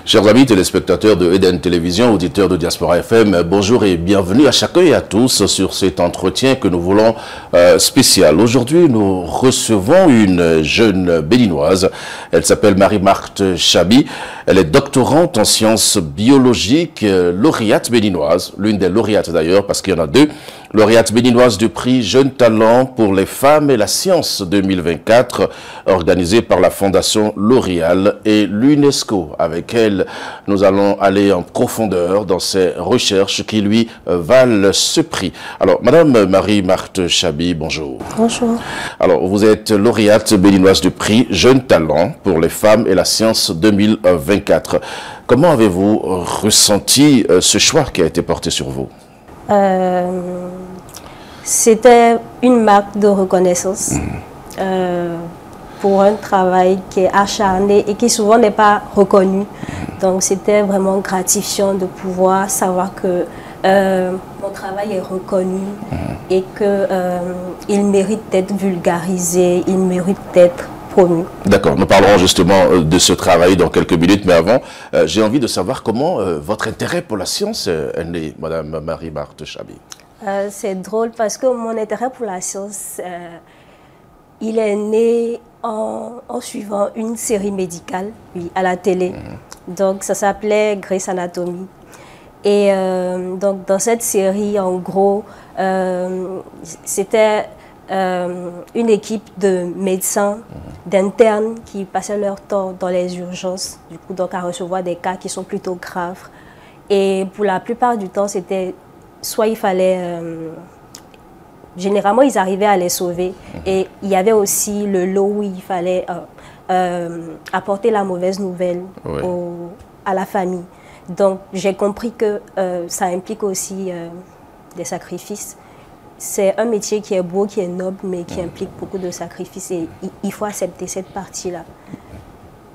Chers amis téléspectateurs de Eden Télévision, auditeurs de Diaspora FM, bonjour et bienvenue à chacun et à tous sur cet entretien que nous voulons spécial. Aujourd'hui, nous recevons une jeune béninoise. Elle s'appelle Marie-Marthe Chabi. Elle est doctorante en sciences biologiques, lauréate béninoise, l'une des lauréates d'ailleurs, parce qu'il y en a deux. Lauréate béninoise du prix Jeune Talent pour les femmes et la science 2024, organisé par la Fondation L'Oréal et l'UNESCO. Avec elle, nous allons aller en profondeur dans ces recherches qui lui valent ce prix. Alors, Madame Marie-Marthe Chabi, bonjour. Bonjour. Alors, vous êtes lauréate béninoise du prix Jeune Talent pour les femmes et la science 2024. Comment avez-vous ressenti ce choix qui a été porté sur vous? C'était une marque de reconnaissance pour un travail qui est acharné et qui souvent n'est pas reconnu. Donc c'était vraiment gratifiant de pouvoir savoir que mon travail est reconnu et qu'il mérite d'être vulgarisé, il mérite d'être promu. D'accord, nous parlerons justement de ce travail dans quelques minutes, mais avant, j'ai envie de savoir comment votre intérêt pour la science est né, Madame Marie-Marthe Chabi. C'est drôle parce que mon intérêt pour la science, il est né en suivant une série médicale, oui, à la télé. Donc ça s'appelait Grey's Anatomy. Et donc dans cette série, en gros, c'était une équipe de médecins, d'internes qui passaient leur temps dans les urgences, du coup donc à recevoir des cas qui sont plutôt graves. Et pour la plupart du temps, c'était soit il fallait, généralement ils arrivaient à les sauver, et il y avait aussi le lot où il fallait apporter la mauvaise nouvelle à la famille. Donc j'ai compris que ça implique aussi des sacrifices. C'est un métier qui est beau, qui est noble, mais qui implique beaucoup de sacrifices et il faut accepter cette partie-là.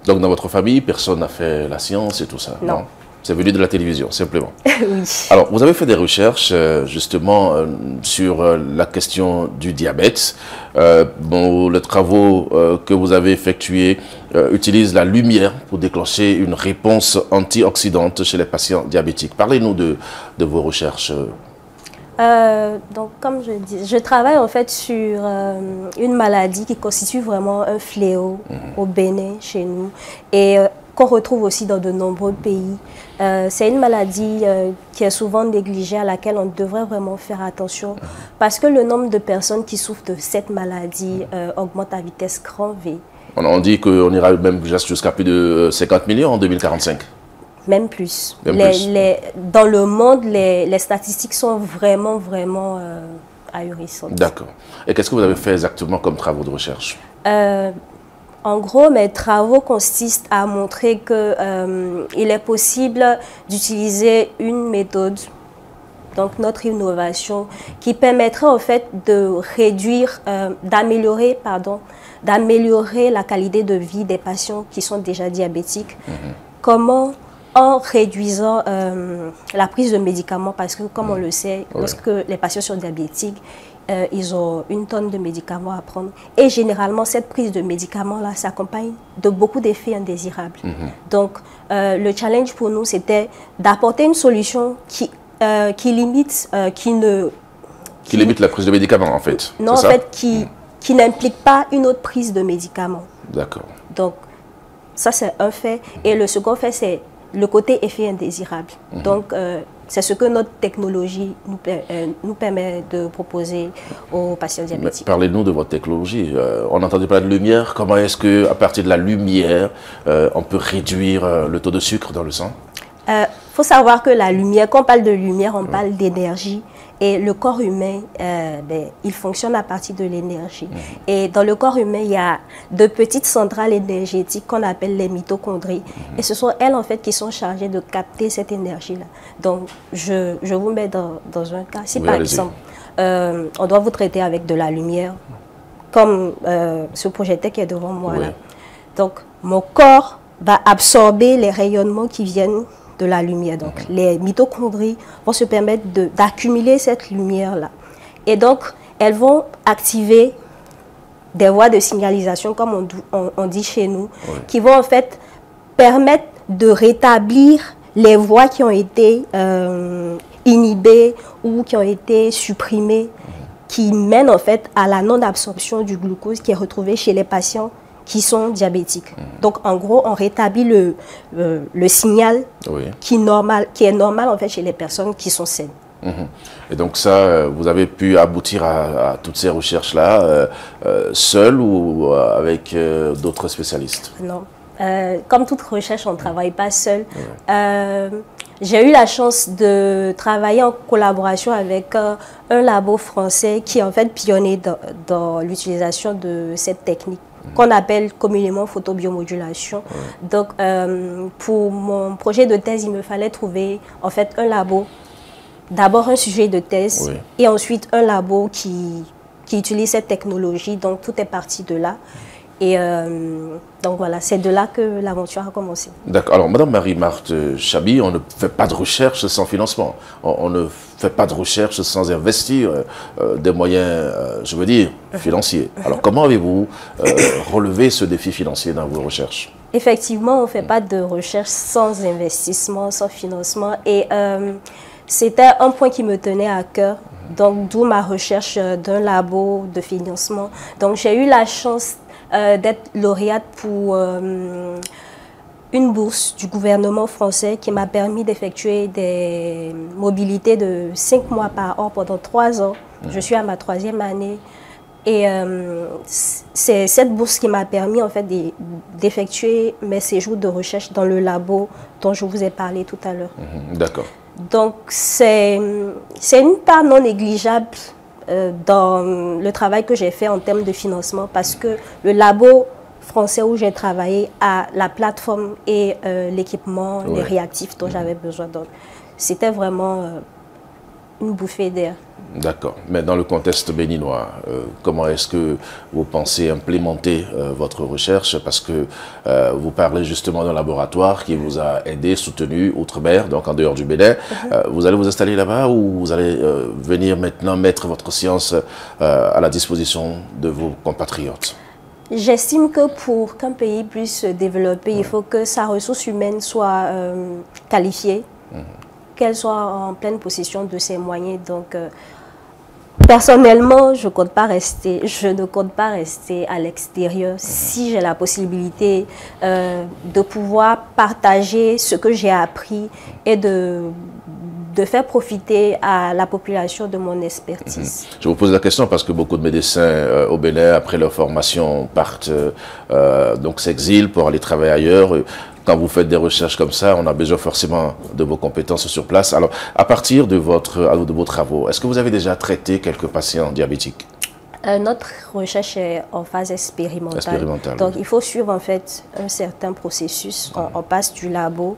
Donc dans votre famille, personne n'a fait la science et tout ça? Non. C'est venu de la télévision, simplement. Oui. Alors, vous avez fait des recherches, justement, sur la question du diabète. Les travaux que vous avez effectués utilisent la lumière pour déclencher une réponse antioxydante chez les patients diabétiques. Parlez-nous de vos recherches. Donc, comme je dis, je travaille en fait sur une maladie qui constitue vraiment un fléau au Bénin, chez nous, et qu'on retrouve aussi dans de nombreux pays. C'est une maladie qui est souvent négligée, à laquelle on devrait vraiment faire attention, parce que le nombre de personnes qui souffrent de cette maladie augmente à vitesse grand V. On dit qu'on ira même jusqu'à plus de 50 millions en 2045. Même plus. Dans le monde, les statistiques sont vraiment ahurissantes. D'accord. Et qu'est-ce que vous avez fait exactement comme travaux de recherche? En gros, mes travaux consistent à montrer qu'il est possible d'utiliser une méthode, donc notre innovation, qui permettrait en fait de réduire, d'améliorer la qualité de vie des patients qui sont déjà diabétiques. Comment? En réduisant la prise de médicaments, parce que comme on le sait, lorsque les patients sont diabétiques, ils ont une tonne de médicaments à prendre. Et généralement, cette prise de médicaments-là s'accompagne de beaucoup d'effets indésirables. Donc, le challenge pour nous, c'était d'apporter une solution qui limite la prise de médicaments, en fait. Non, en fait, qui n'implique pas une autre prise de médicaments. D'accord. Donc, ça, c'est un fait. Et le second fait, c'est le côté effet indésirable. Donc, c'est ce que notre technologie nous permet de proposer aux patients diabétiques. Parlez-nous de votre technologie. On a entendu parler de lumière. Comment est-ce qu'à partir de la lumière, on peut réduire le taux de sucre dans le sang? Faut savoir que la lumière, quand on parle de lumière, on parle d'énergie. Et le corps humain, il fonctionne à partir de l'énergie. Et dans le corps humain, il y a de petites centrales énergétiques qu'on appelle les mitochondries. Et ce sont elles, en fait, qui sont chargées de capter cette énergie-là. Donc, je vous mets dans un cas. Si, par exemple, on doit vous traiter avec de la lumière, comme ce projecteur qui est devant moi, là. Donc, mon corps va absorber les rayonnements qui viennent de la lumière. Donc, les mitochondries vont se permettre d'accumuler cette lumière-là. Et donc, elles vont activer des voies de signalisation, comme on dit chez nous, qui vont en fait permettre de rétablir les voies qui ont été inhibées ou qui ont été supprimées, qui mènent en fait à la non-absorption du glucose qui est retrouvé chez les patients qui sont diabétiques. Donc en gros, on rétablit le signal qui est normal en fait chez les personnes qui sont saines. Et donc ça, vous avez pu aboutir à toutes ces recherches-là seul ou avec d'autres spécialistes? Non. Comme toute recherche, on ne travaille pas seul. J'ai eu la chance de travailler en collaboration avec un labo français qui est en fait pionnier dans l'utilisation de cette technique qu'on appelle communément photobiomodulation. Donc, pour mon projet de thèse, il me fallait trouver en fait un labo, d'abord un sujet de thèse et ensuite un labo qui utilise cette technologie. Donc, tout est parti de là. Et donc voilà, c'est de là que l'aventure a commencé. D'accord. Alors, Madame Marie-Marthe Chabi, on ne fait pas de recherche sans financement. On ne fait pas de recherche sans investir des moyens, je veux dire, financiers. Alors, comment avez-vous relevé ce défi financier dans vos recherches? Effectivement, on ne fait pas de recherche sans investissement, sans financement. Et c'était un point qui me tenait à cœur. Donc, d'où ma recherche d'un labo de financement. Donc, j'ai eu la chance d'être lauréate pour une bourse du gouvernement français qui m'a permis d'effectuer des mobilités de 5 mois par an pendant 3 ans. Je suis à ma 3e année. Et c'est cette bourse qui m'a permis en fait d'effectuer mes séjours de recherche dans le labo dont je vous ai parlé tout à l'heure. D'accord. Donc c'est une part non négligeable dans le travail que j'ai fait en termes de financement parce que le labo français où j'ai travaillé a la plateforme et l'équipement, les réactifs dont j'avais besoin. Donc c'était vraiment une bouffée d'air. D'accord. Mais dans le contexte béninois, comment est-ce que vous pensez implémenter votre recherche? Parce que vous parlez justement d'un laboratoire qui vous a aidé, soutenu, outre-mer, donc en dehors du Bénin. Vous allez vous installer là-bas ou vous allez venir maintenant mettre votre science à la disposition de vos compatriotes? J'estime que pour qu'un pays puisse se développer, il faut que sa ressource humaine soit qualifiée, qu'elle soit en pleine possession de ses moyens. Donc, personnellement, je ne compte pas rester à l'extérieur si j'ai la possibilité de pouvoir partager ce que j'ai appris et de faire profiter à la population de mon expertise. Je vous pose la question parce que beaucoup de médecins au Bénin, après leur formation, partent, donc s'exilent pour aller travailler ailleurs. Quand vous faites des recherches comme ça, on a besoin forcément de vos compétences sur place. Alors, à partir de vos travaux, est-ce que vous avez déjà traité quelques patients diabétiques? Notre recherche est en phase expérimentale. Donc, il faut suivre en fait un certain processus. On passe du labo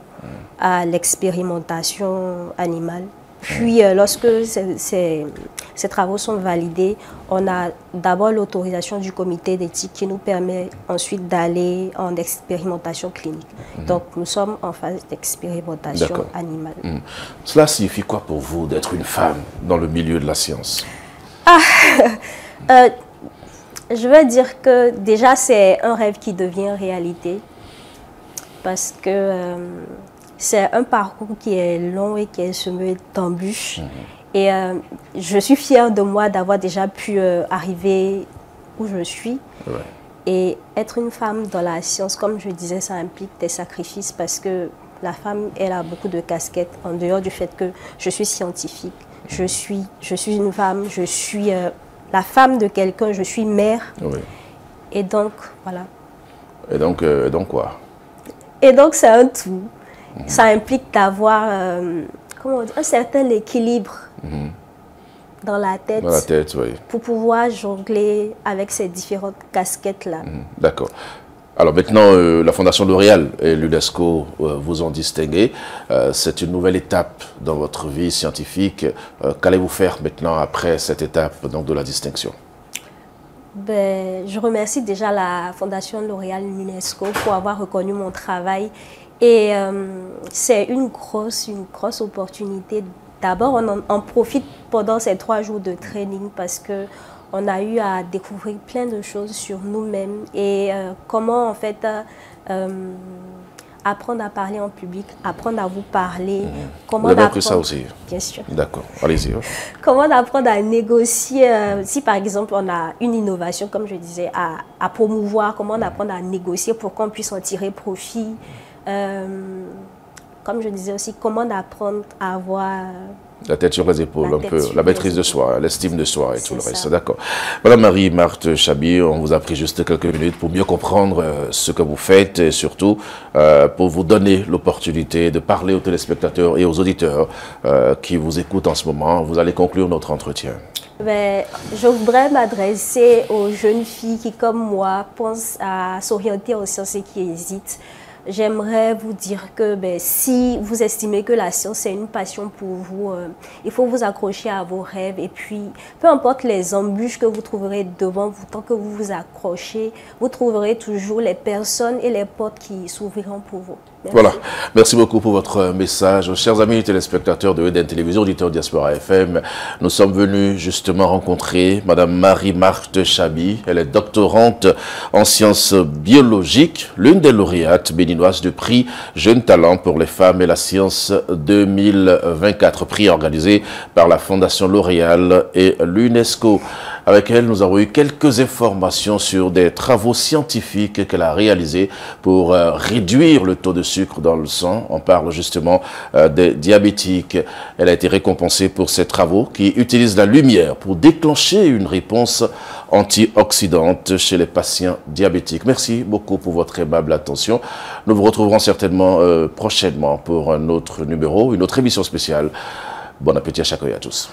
à l'expérimentation animale. Puis, lorsque ces travaux sont validés, on a d'abord l'autorisation du comité d'éthique qui nous permet ensuite d'aller en expérimentation clinique. Donc, nous sommes en phase d'expérimentation animale. Cela signifie quoi pour vous d'être une femme dans le milieu de la science? Je veux dire que déjà, c'est un rêve qui devient réalité parce que c'est un parcours qui est long et qui est semé d'embûches. Et je suis fière de moi d'avoir déjà pu arriver où je suis. Et être une femme dans la science, comme je disais, ça implique des sacrifices parce que la femme, elle a beaucoup de casquettes en dehors du fait que je suis scientifique. Je suis une femme, je suis la femme de quelqu'un, je suis mère. Et donc, voilà. Et donc quoi? Et donc, c'est un tout. Ça implique d'avoir un certain équilibre dans la tête, pour pouvoir jongler avec ces différentes casquettes-là. D'accord. Alors maintenant, la Fondation L'Oréal et l'UNESCO vous ont distingué. C'est une nouvelle étape dans votre vie scientifique. Qu'allez-vous faire maintenant après cette étape donc, de la distinction? Je remercie déjà la Fondation L'Oréal et l'UNESCO pour avoir reconnu mon travail. Et c'est une grosse opportunité. D'abord, on en profite pendant ces 3 jours de training parce qu'on a eu à découvrir plein de choses sur nous-mêmes et comment en fait apprendre à parler en public, apprendre à vous parler. Vous avez appris ça aussi? Bien sûr. D'accord, allez-y. Comment apprendre à négocier, si par exemple on a une innovation, comme je disais, à promouvoir, comment apprendre à négocier pour qu'on puisse en tirer profit. Comme je disais aussi, comment apprendre à avoir... La tête sur les épaules, un peu, la maîtrise de soi, l'estime de soi et tout le reste. D'accord. Madame Marie-Marthe Chabi, on vous a pris juste quelques minutes pour mieux comprendre ce que vous faites et surtout pour vous donner l'opportunité de parler aux téléspectateurs et aux auditeurs qui vous écoutent en ce moment. Vous allez conclure notre entretien. Je voudrais m'adresser aux jeunes filles qui, comme moi, pensent à s'orienter aux sciences et qui hésitent. J'aimerais vous dire que si vous estimez que la science est une passion pour vous, il faut vous accrocher à vos rêves et puis peu importe les embûches que vous trouverez devant vous, tant que vous vous accrochez, vous trouverez toujours les personnes et les portes qui s'ouvriront pour vous. Merci. Voilà, merci beaucoup pour votre message. Chers amis téléspectateurs de EDN Télévision, auditeurs Diaspora FM, nous sommes venus justement rencontrer Madame Marie-Marthe Chabi. Elle est doctorante en sciences biologiques, l'une des lauréates béninoises du prix Jeunes Talents pour les femmes et la science 2024, prix organisé par la Fondation L'Oréal et l'UNESCO. Avec elle, nous avons eu quelques informations sur des travaux scientifiques qu'elle a réalisés pour réduire le taux de sucre dans le sang. On parle justement des diabétiques. Elle a été récompensée pour ses travaux qui utilisent la lumière pour déclencher une réponse antioxydante chez les patients diabétiques. Merci beaucoup pour votre aimable attention. Nous vous retrouverons certainement prochainement pour un autre numéro, une autre émission spéciale. Bon appétit à chacun et à tous.